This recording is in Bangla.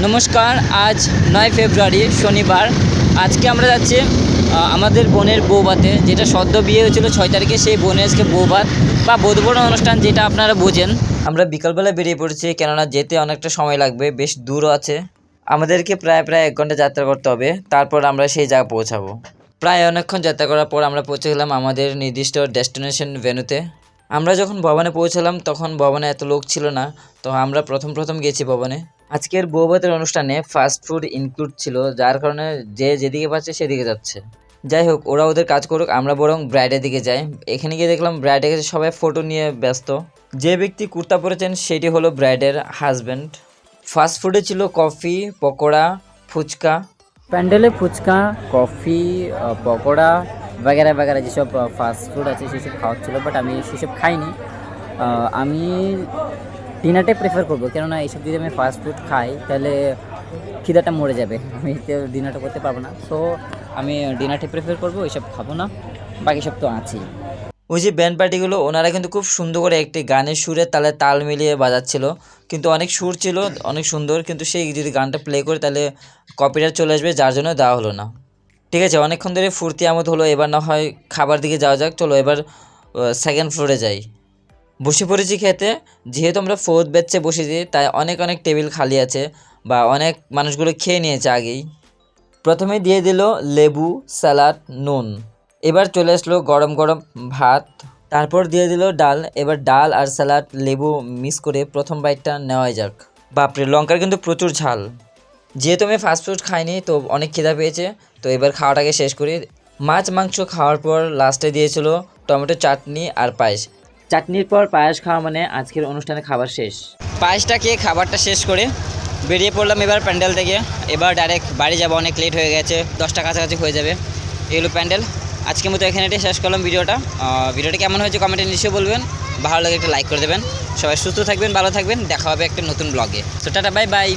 নমস্কার, আজ 9 ফেব্রুয়ারি শনিবার। আজকে আমরা যাচ্ছি আমাদের বোনের বৌভাতে, যেটা সদ্য বিয়ে হয়েছিল 6 তারিখে। সেই বোনের আজকে বৌভাত বা বধূবরণ অনুষ্ঠান, যেটা আপনারা বোঝেন। আমরা বিকালবেলা বেরিয়ে পড়েছি, কেননা যেতে অনেকটা সময় লাগবে, বেশ দূরও আছে। আমাদেরকে প্রায় 1 ঘন্টা যাত্রা করতে হবে, তারপর আমরা সেই জায়গায় পৌঁছাবো। প্রায় অনেকক্ষণ যাত্রা করার পর আমরা পৌঁছে গেলাম আমাদের নির্দিষ্ট ডেস্টিনেশন ভেন্যুতে। আমরা যখন ভবনে পৌঁছালাম তখন ভবনে এত লোক ছিল না, তো আমরা প্রথম গেছি ভবনে। আজকের বৌভাতের অনুষ্ঠানে ফাস্ট ফুড ইনক্লুড ছিল, যার কারণে যে যেদিকে পাচ্ছে সেদিকে যাচ্ছে। যাই হোক, ওরা ওদের কাজ করুক, আমরা বরং ব্রাইডের দিকে যাই। এখানে গিয়ে দেখলাম ব্রাইডের কাছে সবাই ফটো নিয়ে ব্যস্ত। যে ব্যক্তি কুর্তা পরেছেন সেটি হলো ব্রাইডের হাজব্যান্ড। ফাস্ট ফুডে ছিল কফি, পকোড়া, ফুচকা। প্যান্ডেলে ফুচকা, কফি, পকোড়া বাগেরা যেসব ফাস্ট ফুড আছে সেসব খাওয়াচ্ছিল, বাট আমি সেসব খাইনি। আমি ডিনারটাই প্রেফার করবো, কেননা এইসব যদি আমি ফাস্ট ফুড খাই তাহলে খিদাটা মরে যাবে, আমি ডিনারটা করতে পারবো না। সো আমি ডিনারটাই প্রেফার করবো, এইসব খাবো না, বাকি সব তো আছেই। ওই যে ব্যান্ড পার্টিগুলো, ওনারা কিন্তু খুব সুন্দর করে একটি গানের সুরে তালে তাল মিলিয়ে বাজাচ্ছিল, কিন্তু অনেক সুর ছিল, অনেক সুন্দর, কিন্তু সেই যদি গানটা প্লে করে তাহলে কপিরাইট চলে আসবে, যার জন্য দেওয়া হলো না। ঠিক আছে, অনেকক্ষণ ধরে ফুর্তি আমোদ হলো, এবার না হয় খাবার দিকে যাওয়া যাক। চলো এবার সেকেন্ড ফ্লোরে যাই। বসে পড়েছি খেতে। যেহেতু আমরা ফোর্থ ব্যাচে বসেছি, তাই অনেক টেবিল খালি আছে, বা অনেক মানুষগুলো খেয়ে নিয়েছে আগেই। প্রথমে দিয়ে দিল লেবু, স্যালাড, নুন। এবার চলে আসলো গরম গরম ভাত। তারপর দিয়ে দিল ডাল। এবার ডাল আর স্যালাড, লেবু মিক্স করে প্রথম বাইটটা নেওয়াই যাক। বাপরে, লঙ্কার কিন্তু প্রচুর ঝাল। যেহেতু আমি ফাস্টফুড খাইনি, তো অনেক খিদা পেয়েছে, তো এবার খাওয়াটাকে শেষ করি। মাছ মাংস খাওয়ার পর লাস্টে দিয়েছিল টমেটো চাটনি আর পায়েস। চাটনির পর পায়েস খাওয়া মানে আজকের অনুষ্ঠানে খাবার শেষ। পায়েসটা খেয়ে খাবারটা শেষ করে বেরিয়ে পড়লাম এবার প্যান্ডেল থেকে। এবার ডাইরেক্ট বাড়ি যাবো, অনেক লেট হয়ে গেছে, 10টা কাছাকাছি হয়ে যাবে। এগুলো প্যান্ডেল। আজকের মতো এখানেটাই শেষ করলাম ভিডিওটা। ভিডিওটা কেমন হয়েছে কমেন্টে নিশ্চয়ই বলবেন। ভালো লাগে একটা লাইক করে দেবেন। সবাই সুস্থ থাকবেন, ভালো থাকবেন, দেখা হবে একটা নতুন ব্লগে। তো টাটা, বাই বাই।